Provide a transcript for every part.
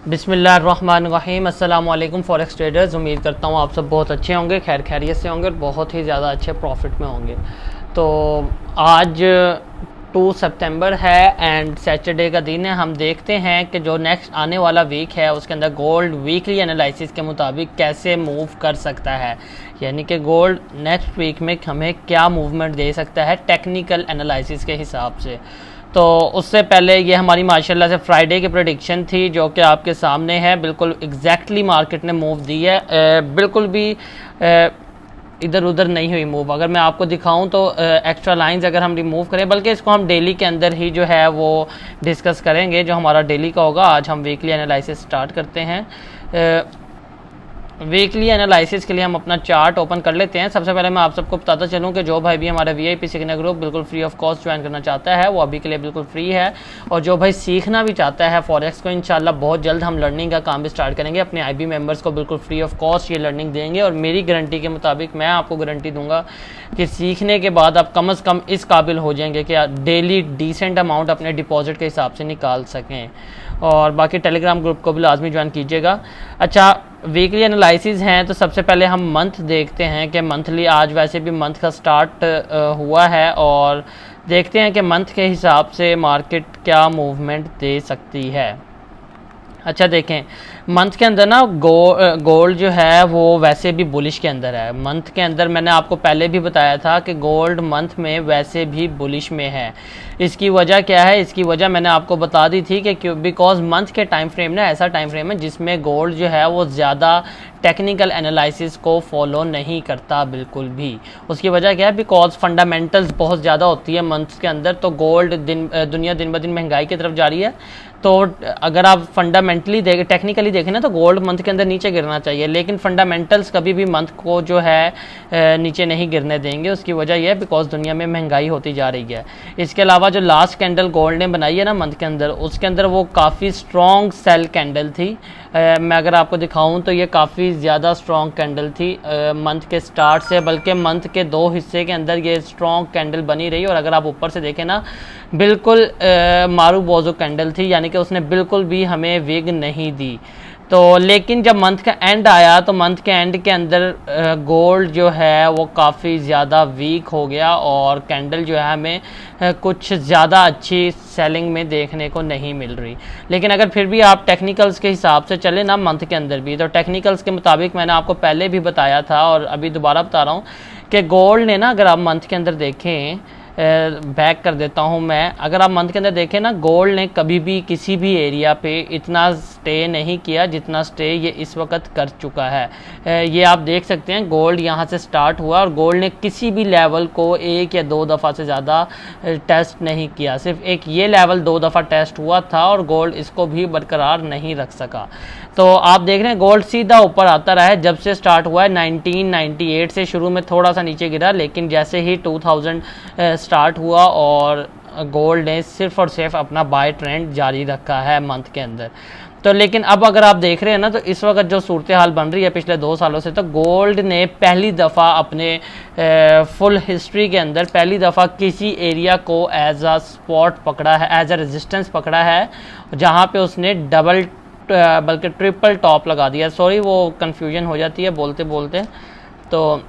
बिस्मिल्लाहिर्रहमानिर्रहीम। अस्सलाम वालेकुम फॉरेक्स ट्रेडर्स। उम्मीद करता हूँ आप सब बहुत अच्छे होंगे, खैर खैरियत से होंगे और बहुत ही ज़्यादा अच्छे प्रॉफिट में होंगे। तो आज 2 सितंबर है एंड सैटरडे का दिन है। हम देखते हैं कि जो नेक्स्ट आने वाला वीक है उसके अंदर गोल्ड वीकली एनालिसिस के मुताबिक कैसे मूव कर सकता है, यानी कि गोल्ड नेक्स्ट वीक में हमें क्या मूवमेंट दे सकता है टेक्निकल एनालिसिस के हिसाब से। तो उससे पहले ये हमारी माशाल्लाह से फ्राइडे की प्रेडिक्शन थी जो कि आपके सामने है। बिल्कुल एग्जैक्टली मार्केट ने मूव दी है, बिल्कुल भी इधर उधर नहीं हुई मूव। अगर मैं आपको दिखाऊं तो एक्स्ट्रा लाइंस अगर हम रिमूव करें, बल्कि इसको हम डेली के अंदर ही जो है वो डिस्कस करेंगे जो हमारा डेली का होगा। आज हम वीकली एनालिसिस स्टार्ट करते हैं। वीकली एनालिसिस के लिए हम अपना चार्ट ओपन कर लेते हैं। सबसे पहले मैं आप सबको बताता चलूं कि जो भाई भी हमारा वीआईपी सीखने ग्रुप बिल्कुल फ्री ऑफ कॉस्ट ज्वाइन करना चाहता है वो अभी के लिए बिल्कुल फ्री है, और जो भाई सीखना भी चाहता है फॉरेक्स को, इंशाल्लाह बहुत जल्द हम लर्निंग का काम भी स्टार्ट करेंगे। अपने आईबी मेंबर्स को बिल्कुल फ्री ऑफ कॉस्ट ये लर्निंग देंगे, और मेरी गारंटी के मुताबिक मैं आपको गारंटी दूंगा कि सीखने के बाद आप कम से कम इस काबिल हो जाएंगे कि आप डेली डिसेंट अमाउंट अपने डिपॉजिट के हिसाब से निकाल सकें। और बाकी टेलीग्राम ग्रुप को भी लाजमी ज्वाइन कीजिएगा। अच्छा, वीकली एनालिसिस हैं तो सबसे पहले हम मंथ देखते हैं कि मंथली आज वैसे भी मंथ का स्टार्ट हुआ है, और देखते हैं कि मंथ के हिसाब से मार्केट क्या मूवमेंट दे सकती है। अच्छा देखें, मंथ के अंदर ना गोल्ड जो है वो वैसे भी बुलिश के अंदर है। मंथ के अंदर मैंने आपको पहले भी बताया था कि गोल्ड मंथ में वैसे भी बुलिश में है। इसकी वजह क्या है? इसकी वजह मैंने आपको बता दी थी कि बिकॉज मंथ के टाइम फ्रेम ना ऐसा टाइम फ्रेम है जिसमें गोल्ड जो है वो ज़्यादा टेक्निकल एनालिसिस को फॉलो नहीं करता बिल्कुल भी। उसकी वजह क्या है? बिकॉज फंडामेंटल्स बहुत ज़्यादा होती है मंथ्स के अंदर। तो गोल्ड दुनिया दिन ब दिन महंगाई की तरफ जा रही है, तो अगर आप फंडामेंटली देखें, टेक्निकली देखें ना, तो गोल्ड मंथ के अंदर नीचे गिरना चाहिए, लेकिन फंडामेंटल्स कभी भी मंथ को जो है नीचे नहीं गिरने देंगे। उसकी वजह यह है बिकॉज दुनिया में महंगाई होती जा रही है। इसके अलावा जो लास्ट कैंडल गोल्ड ने बनाई है ना मंथ के अंदर, उसके अंदर वो काफ़ी स्ट्रॉन्ग सेल कैंडल थी। मैं अगर आपको दिखाऊं तो ये काफ़ी ज़्यादा स्ट्रॉन्ग कैंडल थी मंथ के स्टार्ट से, बल्कि मंथ के 2 हिस्से के अंदर ये स्ट्रॉन्ग कैंडल बनी रही। और अगर आप ऊपर से देखें ना, बिल्कुल मारू बोजो कैंडल थी, यानी कि उसने बिल्कुल भी हमें विग नहीं दी। तो लेकिन जब मंथ का एंड आया तो मंथ के एंड के अंदर गोल्ड जो है वो काफ़ी ज़्यादा वीक हो गया, और कैंडल जो है हमें कुछ ज़्यादा अच्छी सेलिंग में देखने को नहीं मिल रही। लेकिन अगर फिर भी आप टेक्निकल्स के हिसाब से चले ना मंथ के अंदर भी, तो टेक्निकल्स के मुताबिक मैंने आपको पहले भी बताया था और अभी दोबारा बता रहा हूँ कि गोल्ड ने ना, अगर आप मंथ के अंदर देखें, बैक कर देता हूं मैं, अगर आप मंथ के अंदर देखें ना, गोल्ड ने कभी भी किसी भी एरिया पे इतना स्टे नहीं किया जितना स्टे ये इस वक्त कर चुका है। ये आप देख सकते हैं, गोल्ड यहां से स्टार्ट हुआ और गोल्ड ने किसी भी लेवल को 1 या 2 दफ़ा से ज़्यादा टेस्ट नहीं किया। सिर्फ एक ये लेवल 2 दफ़ा टेस्ट हुआ था और गोल्ड इसको भी बरकरार नहीं रख सका। तो आप देख रहे हैं गोल्ड सीधा ऊपर आता रहा है जब से स्टार्ट हुआ है। 1998 से शुरू में थोड़ा सा नीचे गिरा, लेकिन जैसे ही 2000 स्टार्ट हुआ और गोल्ड ने सिर्फ और सिर्फ अपना बाय ट्रेंड जारी रखा है मंथ के अंदर। तो लेकिन अब अगर आप देख रहे हैं ना, तो इस वक्त जो सूरत हाल बन रही है पिछले 2 सालों से, तो गोल्ड ने पहली दफ़ा अपने फुल हिस्ट्री के अंदर पहली दफ़ा किसी एरिया को एज अ स्पॉट पकड़ा है, एज अ रेजिस्टेंस पकड़ा है, जहाँ पे उसने डबल बल्कि ट्रिपल टॉप लगा दिया। सॉरी, वो कन्फ्यूजन हो जाती है बोलते बोलते, तो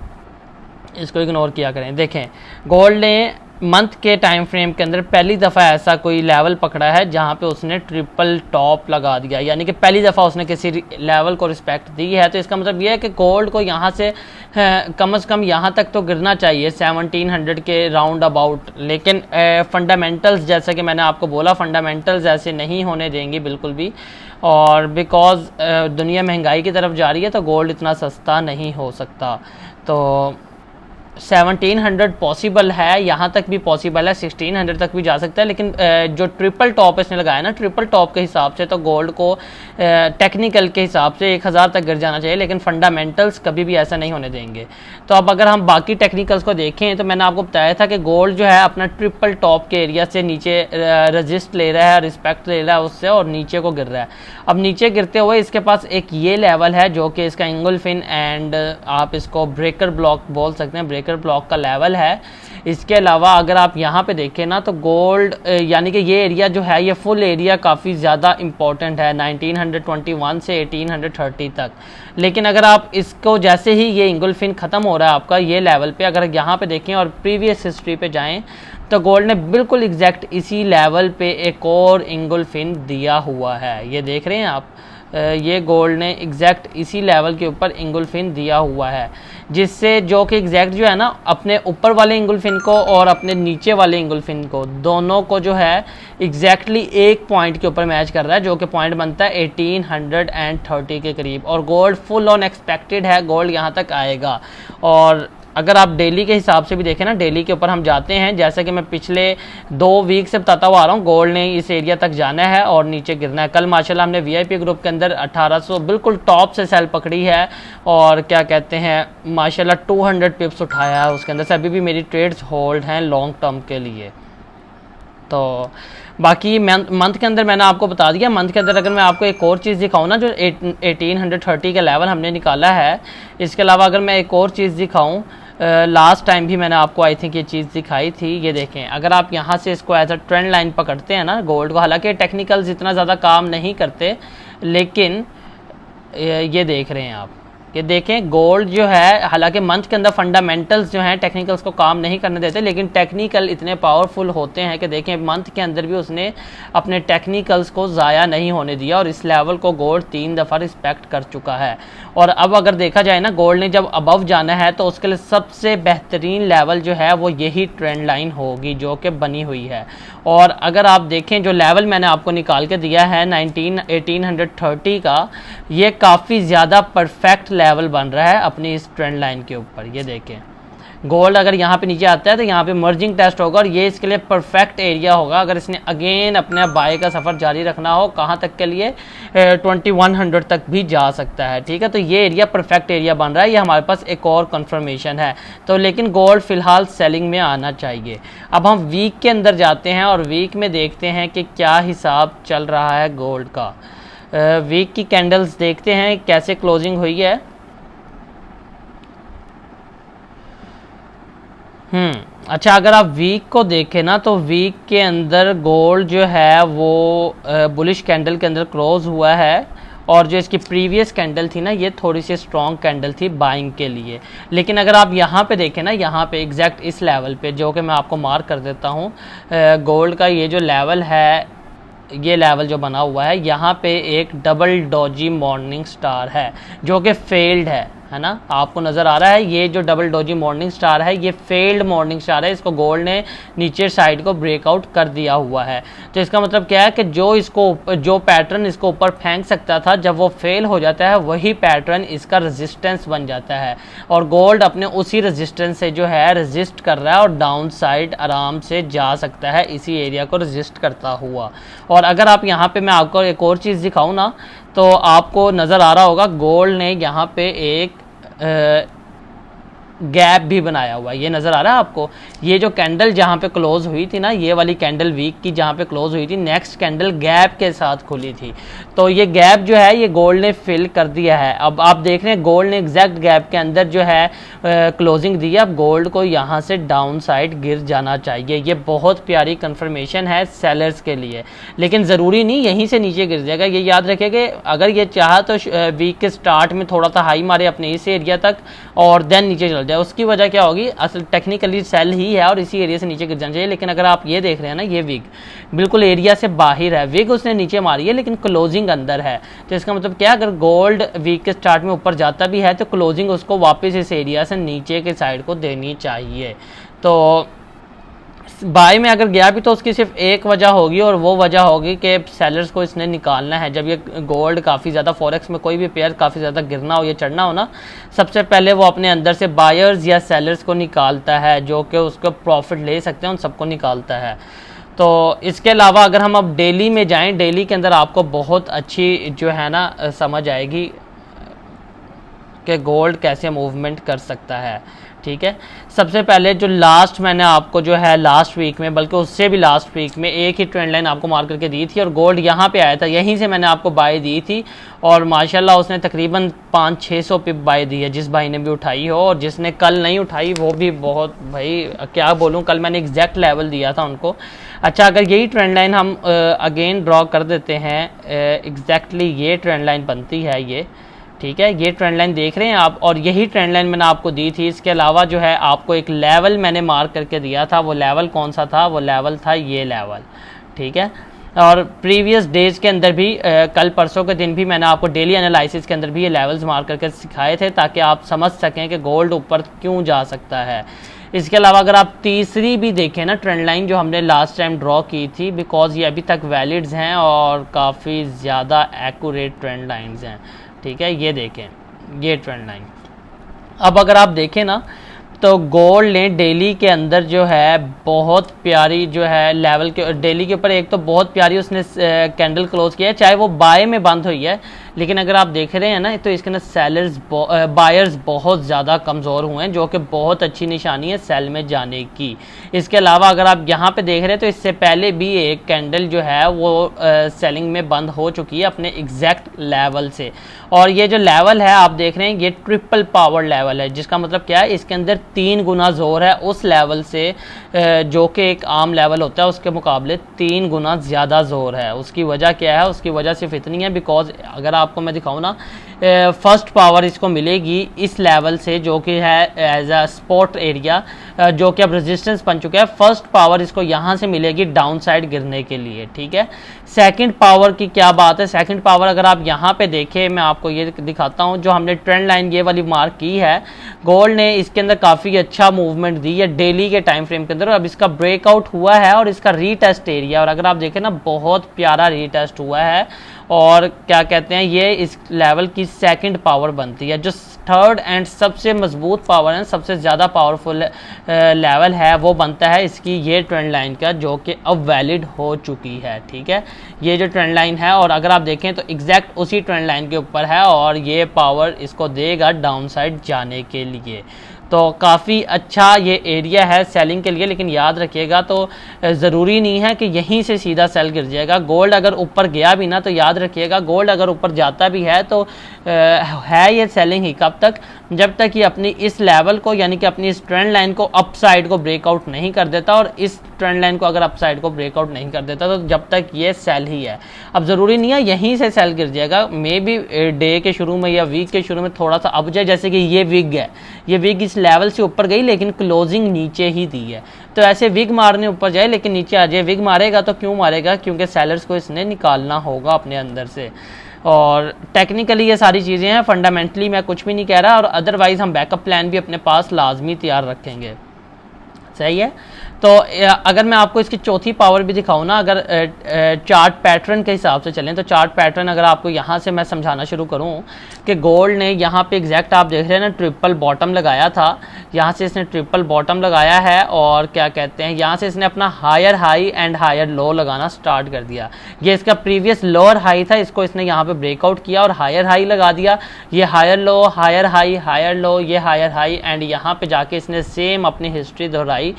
इसको इग्नोर किया करें। देखें, गोल्ड ने मंथ के टाइम फ्रेम के अंदर पहली दफ़ा ऐसा कोई लेवल पकड़ा है जहां पे उसने ट्रिपल टॉप लगा दिया, यानी कि पहली दफ़ा उसने किसी लेवल को रिस्पेक्ट दी है। तो इसका मतलब यह है कि गोल्ड को यहां से कम से कम यहां तक तो गिरना चाहिए 1700 के राउंड अबाउट, लेकिन फंडामेंटल्स, जैसा कि मैंने आपको बोला, फंडामेंटल्स ऐसे नहीं होने देंगी बिल्कुल भी। और बिकॉज दुनिया महंगाई की तरफ जा रही है तो गोल्ड इतना सस्ता नहीं हो सकता। तो 1700 पॉसिबल है, यहाँ तक भी पॉसिबल है, 1600 तक भी जा सकता है, लेकिन जो ट्रिपल टॉप इसने लगाया ना, ट्रिपल टॉप के हिसाब से तो गोल्ड को टेक्निकल के हिसाब से 1000 तक गिर जाना चाहिए, लेकिन फंडामेंटल्स कभी भी ऐसा नहीं होने देंगे। तो अब अगर हम बाकी टेक्निकल्स को देखें तो मैंने आपको बताया था कि गोल्ड जो है अपना ट्रिपल टॉप के एरिया से नीचे रजिस्ट ले रहा है, रिस्पेक्ट ले रहा है उससे, और नीचे को गिर रहा है। अब नीचे गिरते हुए इसके पास एक ये लेवल है जो कि इसका इंगुल्फिन एंड आप इसको ब्रेकर ब्लॉक बोल सकते हैं, ब्रेकर ब्लॉक का लेवल है। इसके अलावा अगर आप यहाँ पे देखें ना तो गोल्ड यानी कि ये एरिया जो है ये फुल एरिया काफ़ी ज़्यादा इम्पॉर्टेंट है 1921 से 1830 तक। लेकिन अगर आप इसको जैसे ही ये इंगुल्फिन ख़त्म हो रहा है आपका ये लेवल पे, अगर यहाँ पे देखें और प्रीवियस हिस्ट्री पे जाएं तो गोल्ड ने बिल्कुल एग्जैक्ट इसी लेवल पे एक और इंगुल्फिन दिया हुआ है। ये देख रहे हैं आप, ये गोल्ड ने एग्जैक्ट इसी लेवल के ऊपर इंगुल्फिन दिया हुआ है, जिससे जो कि एग्जैक्ट जो है ना अपने ऊपर वाले इंगुल्फिन को और अपने नीचे वाले इंगुल्फिन को दोनों को जो है एग्जैक्टली एक पॉइंट के ऊपर मैच कर रहा है, जो कि पॉइंट बनता है 1830 के करीब। और गोल्ड फुल ऑन एक्सपेक्टेड है, गोल्ड यहाँ तक आएगा। और अगर आप डेली के हिसाब से भी देखें ना, डेली के ऊपर हम जाते हैं, जैसे कि मैं पिछले 2 वीक से बताता हुआ आ रहा हूँ, गोल्ड ने इस एरिया तक जाना है और नीचे गिरना है। कल माशाल्लाह हमने वीआईपी ग्रुप के अंदर 1800 बिल्कुल टॉप से सेल पकड़ी है और क्या कहते हैं माशाल्लाह 200 पिप्स उठाया है उसके अंदर से। अभी भी मेरी ट्रेड्स होल्ड हैं लॉन्ग टर्म के लिए। तो बाकी मंथ के अंदर मैंने आपको बता दिया। मंथ के अंदर अगर मैं आपको एक और चीज़ दिखाऊँ ना, जो 1830 का लेवल हमने निकाला है, इसके अलावा अगर मैं एक और चीज़ दिखाऊँ, लास्ट टाइम भी मैंने आपको आई थिंक ये चीज़ दिखाई थी। ये देखें, अगर आप यहाँ से इसको एज अ ट्रेंड लाइन पकड़ते हैं ना गोल्ड को, हालांकि टेक्निकल्स इतना ज़्यादा काम नहीं करते, लेकिन ये देख रहे हैं आप, ये देखें गोल्ड जो है, हालांकि मंथ के अंदर फंडामेंटल्स जो हैं टेक्निकल्स को काम नहीं करने देते, लेकिन टेक्निकल इतने पावरफुल होते हैं कि देखें मंथ के अंदर भी उसने अपने टेक्निकल्स को ज़ाया नहीं होने दिया और इस लेवल को गोल्ड 3 दफ़ा रिस्पेक्ट कर चुका है। और अब अगर देखा जाए ना, गोल्ड ने जब अबव जाना है तो उसके लिए सबसे बेहतरीन लेवल जो है वो यही ट्रेंड लाइन होगी जो कि बनी हुई है। और अगर आप देखें जो लेवल मैंने आपको निकाल के दिया है 1830 का, ये काफ़ी ज़्यादा परफेक्ट लेवल बन रहा है अपनी इस ट्रेंड लाइन के ऊपर। ये देखें गोल्ड अगर यहाँ पे नीचे आता है तो यहाँ पे मर्जिंग टेस्ट होगा और ये इसके लिए परफेक्ट एरिया होगा अगर इसने अगेन अपने बाय का सफ़र जारी रखना हो। कहाँ तक के लिए 2100 तक भी जा सकता है, ठीक है। तो ये एरिया परफेक्ट एरिया बन रहा है, ये हमारे पास एक और कंफर्मेशन है। तो लेकिन गोल्ड फ़िलहाल सेलिंग में आना चाहिए। अब हम वीक के अंदर जाते हैं और वीक में देखते हैं कि क्या हिसाब चल रहा है गोल्ड का। वीक की कैंडल्स देखते हैं कैसे क्लोजिंग हुई है। अच्छा, अगर आप वीक को देखें ना तो वीक के अंदर गोल्ड जो है वो बुलिश कैंडल के अंदर क्लोज हुआ है और जो इसकी प्रीवियस कैंडल थी ना ये थोड़ी सी स्ट्रॉन्ग कैंडल थी बाइंग के लिए। लेकिन अगर आप यहाँ पे देखें ना, यहाँ पे एग्जैक्ट इस लेवल पे जो कि मैं आपको मार्क कर देता हूँ, गोल्ड का ये जो लेवल है, ये लेवल जो बना हुआ है, यहाँ पे एक डबल डॉजी मॉर्निंग स्टार है जो कि फेल्ड है ना। आपको नज़र आ रहा है ये जो डबल डॉजी मॉर्निंग स्टार है ये फेल्ड मॉर्निंग स्टार है। इसको गोल्ड ने नीचे साइड को ब्रेकआउट कर दिया हुआ है। तो इसका मतलब क्या है कि जो पैटर्न इसको ऊपर फेंक सकता था, जब वो फेल हो जाता है वही पैटर्न इसका रेजिस्टेंस बन जाता है और गोल्ड अपने उसी रेजिस्टेंस से जो है रेजिस्ट कर रहा है और डाउन साइड आराम से जा सकता है इसी एरिया को रेजिस्ट करता हुआ। और अगर आप यहाँ पे मैं आपको एक और चीज़ दिखाऊँ ना तो आपको नज़र आ रहा होगा गोल्ड ने यहाँ पे एक गैप भी बनाया हुआ है। ये नज़र आ रहा है आपको, ये जो कैंडल जहाँ पे क्लोज हुई थी ना, ये वाली कैंडल वीक की जहाँ पे क्लोज हुई थी, नेक्स्ट कैंडल गैप के साथ खुली थी। तो ये गैप जो है ये गोल्ड ने फिल कर दिया है। अब आप देख रहे हैं गोल्ड ने एग्जैक्ट गैप के अंदर जो है क्लोजिंग दी है। अब गोल्ड को यहाँ से डाउन साइड गिर जाना चाहिए। ये बहुत प्यारी कन्फर्मेशन है सेलर्स के लिए, लेकिन ज़रूरी नहीं यहीं से नीचे गिर जाएगा। ये याद रखें कि अगर ये चाहा तो वीक के स्टार्ट में थोड़ा सा हाई मारे अपने इस एरिया तक और देन नीचे चल जाए। उसकी वजह क्या होगी, असल टेक्निकली सेल ही है और इसी एरिया से नीचे गिर जाना चाहिए। लेकिन अगर आप ये देख रहे हैं ना, ये विग बिल्कुल एरिया से बाहर है, विग उसने नीचे मारी है लेकिन क्लोजिंग अंदर है। तो इसका मतलब क्या, अगर गोल्ड वीक के स्टार्ट में ऊपर जाता भी है तो क्लोजिंग उसको वापस इस एरिया से नीचे के साइड को देनी चाहिए। तो बाय में अगर गया भी तो उसकी सिर्फ एक वजह होगी और वो वजह होगी कि सेलर्स को इसने निकालना है। जब ये गोल्ड काफ़ी ज़्यादा फॉरेक्स में कोई भी पेयर काफ़ी ज़्यादा गिरना हो या चढ़ना हो ना, सबसे पहले वो अपने अंदर से बायर्स या सेलर्स को निकालता है जो कि उसको प्रॉफिट ले सकते हैं, उन सबको निकालता है। तो इसके अलावा अगर हम अब डेली में जाएं, डेली के अंदर आपको बहुत अच्छी जो है ना समझ आएगी कि गोल्ड कैसे मूवमेंट कर सकता है। ठीक है। सबसे पहले जो लास्ट मैंने आपको जो है लास्ट वीक में, बल्कि उससे भी लास्ट वीक में एक ही ट्रेंड लाइन आपको मार्क करके दी थी और गोल्ड यहाँ पे आया था, यहीं से मैंने आपको बाय दी थी और माशाल्लाह उसने तकरीबन 500-600 पिप बाय दी है, जिस भाई ने भी उठाई हो। और जिसने कल नहीं उठाई वो भी बहुत, भाई क्या बोलूँ, कल मैंने एग्जैक्ट लेवल दिया था उनको। अच्छा, अगर यही ट्रेंड लाइन हम अगेन ड्रॉ कर देते हैं, एग्जैक्टली ये ट्रेंड लाइन बनती है ये, ठीक है। ये ट्रेंड लाइन देख रहे हैं आप, और यही ट्रेंड लाइन मैंने आपको दी थी। इसके अलावा जो है आपको एक लेवल मैंने मार्क करके दिया था, वो लेवल कौन सा था, वो लेवल था ये लेवल, ठीक है। और प्रीवियस डेज के अंदर भी कल परसों के दिन भी मैंने आपको डेली एनालिसिस के अंदर भी ये लेवल्स मार्क करके सिखाए थे, ताकि आप समझ सकें कि गोल्ड ऊपर क्यों जा सकता है। इसके अलावा अगर आप तीसरी भी देखें ना ट्रेंड लाइन जो हमने लास्ट टाइम ड्रॉ की थी, बिकॉज ये अभी तक वैलिड्स हैं और काफ़ी ज़्यादा एक्यूरेट ट्रेंड लाइन्स हैं, ठीक है। ये देखें ये ट्रेंड लाइन। अब अगर आप देखें ना तो गोल्ड ने डेली के अंदर जो है बहुत प्यारी जो है लेवल के डेली के ऊपर एक तो बहुत प्यारी उसने कैंडल क्लोज किया है, चाहे वो बाय में बंद हुई है, लेकिन अगर आप देख रहे हैं ना तो इसके अंदर बायर्स बहुत ज़्यादा कमज़ोर हुए हैं, जो कि बहुत अच्छी निशानी है सेल में जाने की। इसके अलावा अगर आप यहाँ पे देख रहे हैं तो इससे पहले भी एक कैंडल जो है वो सेलिंग में बंद हो चुकी है अपने एग्जैक्ट लेवल से, और ये जो लेवल है आप देख रहे हैं ये ट्रिपल पावर लेवल है, जिसका मतलब क्या है, इसके अंदर 3 गुना जोर है उस लेवल से, जो कि एक आम लेवल होता है उसके मुकाबले 3 गुना ज़्यादा जोर है। उसकी वजह क्या है, उसकी वजह सिर्फ इतनी है, बिकॉज अगर आपको मैं दिखाऊँ ना, फर्स्ट पावर इसको मिलेगी इस लेवल से जो कि है एज अ स्पॉट एरिया, जो कि अब रेजिस्टेंस बन चुका है। फर्स्ट पावर इसको यहाँ से मिलेगी डाउन साइड गिरने के लिए, ठीक है। सेकंड पावर की क्या बात है, सेकंड पावर अगर आप यहाँ पे देखें, मैं आपको ये दिखाता हूँ, जो हमने ट्रेंड लाइन ये वाली मार्क की है, गोल्ड ने इसके अंदर काफ़ी अच्छा मूवमेंट दी है डेली के टाइम फ्रेम के अंदर। अब इसका ब्रेकआउट हुआ है और इसका रीटेस्ट एरिया, और अगर आप देखें ना बहुत प्यारा रीटेस्ट हुआ है, और क्या कहते हैं ये इस लेवल की सेकंड पावर बनती है। जो थर्ड एंड सबसे मजबूत पावर है, सबसे ज़्यादा पावरफुल लेवल है, वो बनता है इसकी ये ट्रेंड लाइन का, जो कि अब वैलिड हो चुकी है, ठीक है। ये जो ट्रेंड लाइन है, और अगर आप देखें तो एग्जैक्ट उसी ट्रेंड लाइन के ऊपर है, और ये पावर इसको देगा डाउन साइड जाने के लिए। तो काफ़ी अच्छा ये एरिया है सेलिंग के लिए, लेकिन याद रखिएगा तो ज़रूरी नहीं है कि यहीं से सीधा सेल गिर जाएगा। गोल्ड अगर ऊपर गया भी ना तो याद रखिएगा, गोल्ड अगर ऊपर जाता भी है तो है ये सेलिंग ही कब तक, जब तक ये अपनी इस लेवल को, यानी कि अपनी इस ट्रेंड लाइन को अप साइड को ब्रेकआउट नहीं कर देता, और इस ट्रेंड लाइन को अगर अप साइड को ब्रेकआउट नहीं कर देता तो जब तक ये सेल ही है। अब ज़रूरी नहीं है यहीं से सेल गिर जाएगा, मे बी डे के शुरू में या वीक के शुरू में थोड़ा सा अब जाए, जैसे कि ये विग है, ये विग इस लेवल से ऊपर गई लेकिन क्लोजिंग नीचे ही दी है, तो ऐसे विग मारने ऊपर जाए लेकिन नीचे आ जाए। विग मारेगा तो क्यों मारेगा, क्योंकि सेलर्स को इसने निकालना होगा अपने अंदर से। और टेक्निकली ये सारी चीज़ें हैं, फंडामेंटली मैं कुछ भी नहीं कह रहा, और अदरवाइज़ हम बैकअप प्लान भी अपने पास लाजमी तैयार रखेंगे, सही है। तो अगर मैं आपको इसकी चौथी पावर भी दिखाऊँ ना, अगर चार्ट पैटर्न के हिसाब से चलें, तो चार्ट पैटर्न अगर आपको यहाँ से मैं समझाना शुरू करूँ कि गोल्ड ने यहाँ पे एग्जैक्ट आप देख रहे हैं ना ट्रिपल बॉटम लगाया था, यहाँ से इसने ट्रिपल बॉटम लगाया है, और क्या कहते हैं यहाँ से इसने अपना higher high and higher low लगाना स्टार्ट कर दिया। ये इसका प्रीवियस लोअर हाई था, इसको इसने यहाँ पे ब्रेकआउट किया और हायर हाई लगा दिया। ये higher low, higher high, higher low, ये हायर हाई, एंड यहाँ पे जाके इसने सेम अपनी हिस्ट्री दोहराई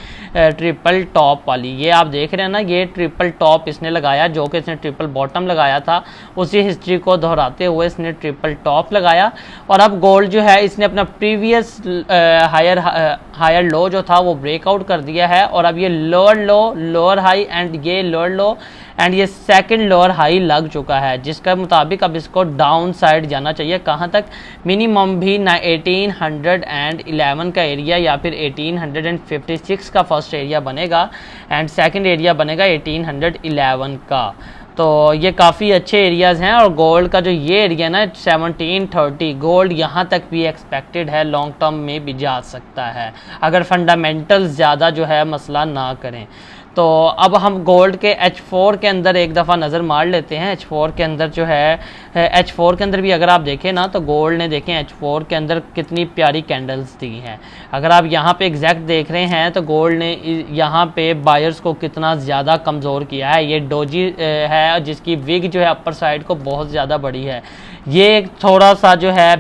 ट्रिपल टॉप वाली। ये आप देख रहे हैं ना, ये ट्रिपल टॉप इसने लगाया, जो कि इसने ट्रिपल बॉटम लगाया था, उसी हिस्ट्री को दोहराते हुए इसने ट्रिपल टॉप लगाया। और अब गोल्ड जो है इसने अपना प्रीवियस हायर लो जो था वो ब्रेकआउट कर दिया है, और अब ये lower low, lower high and ये लोअर लो एंड ये सेकंड लोअर हाई लग चुका है, जिसका मुताबिक अब इसको डाउन साइड जाना चाहिए। कहाँ तक, मिनिमम भी 1811 का एरिया या फिर 1856 का फर्स्ट एरिया बनेगा, एंड सेकंड एरिया बनेगा 1811 का। तो ये काफ़ी अच्छे एरियाज़ हैं, और गोल्ड का जो ये एरिया ना 1730, गोल्ड यहाँ तक भी एक्सपेक्टेड है लॉन्ग टर्म में भी जा सकता है, अगर फंडामेंटल्स ज़्यादा जो है मसला ना करें। तो अब हम गोल्ड के H4 के अंदर एक दफ़ा नज़र मार लेते हैं। H4 के अंदर जो है, H4 के अंदर भी अगर आप देखें ना तो गोल्ड ने देखें H4 के अंदर कितनी प्यारी कैंडल्स दी हैं। अगर आप यहाँ पे एग्जैक्ट देख रहे हैं तो गोल्ड ने यहाँ पे बायर्स को कितना ज़्यादा कमज़ोर किया है। ये डोजी है जिसकी विग जो है अपर साइड को बहुत ज़्यादा बड़ी है। ये थोड़ा सा जो है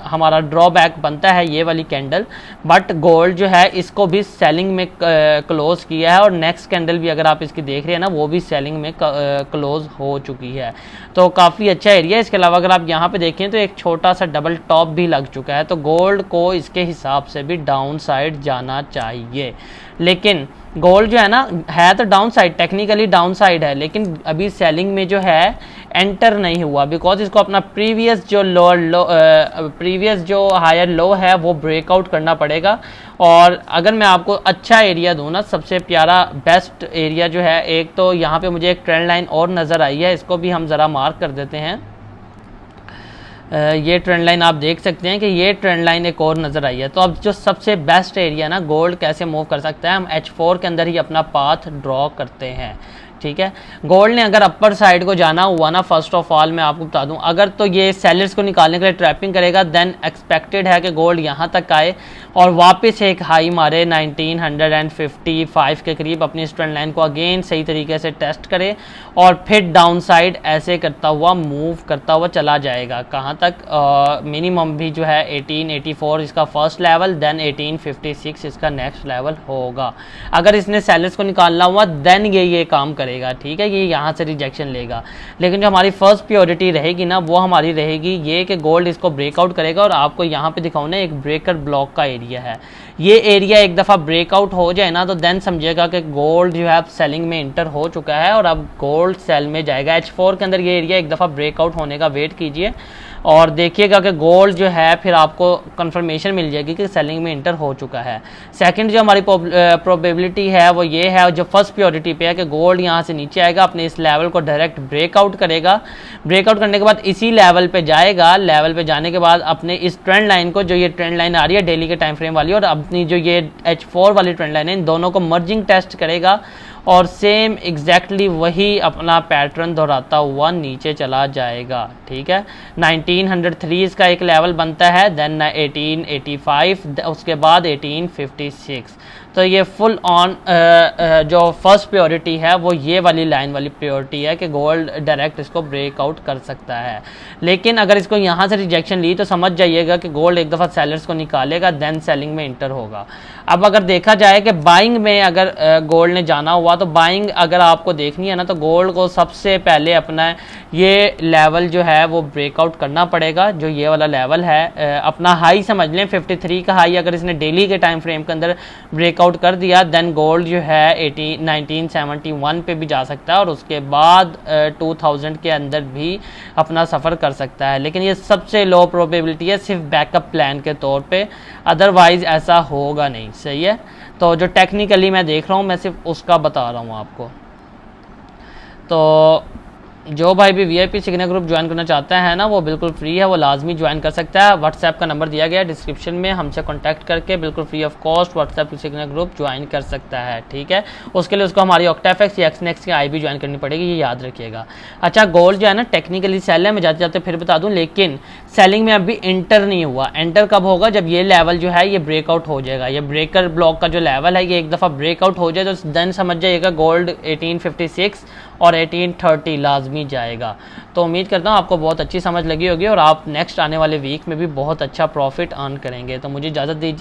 हमारा ड्रॉबैक बनता है ये वाली कैंडल, बट गोल्ड जो है इसको भी सेलिंग में क्लोज किया है और नेक्स्ट कैंडल भी अगर आप इसकी देख रहे हैं ना वो भी सेलिंग में क्लोज हो चुकी है, तो काफ़ी अच्छा एरिया है। इसके अलावा अगर आप यहाँ पे देखें तो एक छोटा सा डबल टॉप भी लग चुका है, तो गोल्ड को इसके हिसाब से भी डाउन साइड जाना चाहिए। लेकिन गोल्ड जो है ना है तो down side, technically down side है, लेकिन अभी सेलिंग में जो है एंटर नहीं हुआ, बिकॉज इसको अपना प्रीवियस जो हायर लो है वो ब्रेकआउट करना पड़ेगा। और अगर मैं आपको अच्छा एरिया दूँ ना, सबसे प्यारा बेस्ट एरिया जो है, एक तो यहाँ पे मुझे एक ट्रेंड लाइन और नज़र आई है, इसको भी हम ज़रा मार्क कर देते हैं। ये ट्रेंड लाइन आप देख सकते हैं कि ये ट्रेंड लाइन एक और नज़र आई है। तो अब जो सबसे बेस्ट एरिया ना गोल्ड कैसे मूव कर सकता है, हम H4 के अंदर ही अपना पाथ ड्रॉ करते हैं, ठीक है। गोल्ड ने अगर अपर साइड को जाना हुआ ना, फर्स्ट ऑफ ऑल मैं आपको बता दूं, अगर तो ये सेलर्स को निकालने के लिए ट्रैपिंग करेगा, देन एक्सपेक्टेड है कि गोल्ड यहाँ तक आए और वापस एक हाई मारे 1955 के करीब, अपनी इस ट्रेंड लाइन को अगेन सही तरीके से टेस्ट करे और फिर डाउन साइड ऐसे करता हुआ मूव करता हुआ चला जाएगा। कहाँ तक? मिनिमम भी जो है 1884 इसका फर्स्ट लेवल, देन 1856 इसका नेक्स्ट लेवल होगा। अगर इसने सेलर्स को निकालना हुआ देन ये काम करेगा, ठीक है, ये यहाँ से रिजेक्शन लेगा। लेकिन जो हमारी फर्स्ट प्योरिटी रहेगी ना वो हमारी रहेगी ये कि गोल्ड इसको ब्रेकआउट करेगा। और आपको यहाँ पे दिखाऊँ ना, एक ब्रेकर ब्लॉक का एरिया है, ये एरिया एक दफ़ा ब्रेकआउट हो जाए ना तो देन समझिएगा कि गोल्ड जो है अब सेलिंग में इंटर हो चुका है और अब गोल्ड सेल में जाएगा। H4 के अंदर ये एरिया एक दफ़ा ब्रेकआउट होने का वेट कीजिए और देखिएगा कि गोल्ड जो है फिर आपको कंफर्मेशन मिल जाएगी कि सेलिंग में इंटर हो चुका है। सेकंड जो हमारी प्रोबेबिलिटी है वो ये है, जो फर्स्ट प्योरिटी पे है, कि गोल्ड यहाँ से नीचे आएगा, अपने इस लेवल को डायरेक्ट ब्रेकआउट करेगा। ब्रेकआउट करने के बाद इसी लेवल पे जाएगा, लेवल पे जाने के बाद अपने इस ट्रेंड लाइन को, जो ये ट्रेंड लाइन आ रही है डेली के टाइम फ्रेम वाली, और अपनी जो ये H4 वाली ट्रेंड लाइन है, इन दोनों को मर्जिंग टेस्ट करेगा और सेम एग्जैक्टली वही अपना पैटर्न दोहराता हुआ नीचे चला जाएगा, ठीक है। 1903 इसका एक लेवल बनता है, देन 1885, उसके बाद 1856। तो ये फुल ऑन जो फर्स्ट प्योरिटी है वो ये वाली लाइन वाली प्योरिटी है कि गोल्ड डायरेक्ट इसको ब्रेकआउट कर सकता है। लेकिन अगर इसको यहाँ से रिजेक्शन ली तो समझ जाइएगा कि गोल्ड एक दफ़ा सेलर्स को निकालेगा, देन सेलिंग में इंटर होगा। अब अगर देखा जाए कि बाइंग में अगर गोल्ड ने जाना हुआ, तो बाइंग अगर आपको देखनी है ना तो गोल्ड को सबसे पहले अपना ये लेवल जो है वो ब्रेकआउट करना पड़ेगा। जो ये वाला लेवल है, अपना हाई समझ लें 53 का हाई, अगर इसने डेली के टाइम फ्रेम के अंदर ब्रेकआउट कर दिया देन गोल्ड जो है 1971 पे भी जा सकता है और उसके बाद 2000 के अंदर भी अपना सफ़र कर सकता है। लेकिन ये सबसे लो प्रोबेबिलिटी है, सिर्फ बैकअप प्लान के तौर पे, अदरवाइज़ ऐसा होगा नहीं, सही है। तो जो टेक्निकली मैं देख रहा हूँ मैं सिर्फ उसका बता रहा हूँ आपको। तो जो भाई भी VIP सिग्नल ग्रुप ज्वाइन करना चाहता है ना वो बिल्कुल फ्री है, वो लाजमी ज्वाइन कर सकता है। व्हाट्सएप का नंबर दिया गया है डिस्क्रिप्शन में, हमसे कांटेक्ट करके बिल्कुल free of cost WhatsApp signal group join कर सकता है, ठीक है। उसके लिए उसको हमारी ऑक्टाफेक्स या एक्सनेक्स की IB ज्वाइन करनी पड़ेगी, ये याद रखिएगा। अच्छा, गोल्ड जो है ना टेक्निकली सेल है, मैं जाते जाते फिर बता दूँ, लेकिन सेलिंग में अभी इंटर नहीं हुआ। एंटर कब होगा? जब ये लेवल जो है ये ब्रेकआउट हो जाएगा। ये ब्रेकर ब्लॉक का जो लेवल है ये एक दफ़ा ब्रेकआउट हो जाए तो देन समझ जाइएगा गोल्ड 1856 और 1830 लाजमी जाएगा। तो उम्मीद करता हूँ आपको बहुत अच्छी समझ लगी होगी और आप नेक्स्ट आने वाले वीक में भी बहुत अच्छा प्रॉफिट अर्न करेंगे। तो मुझे इजाज़त दीजिए।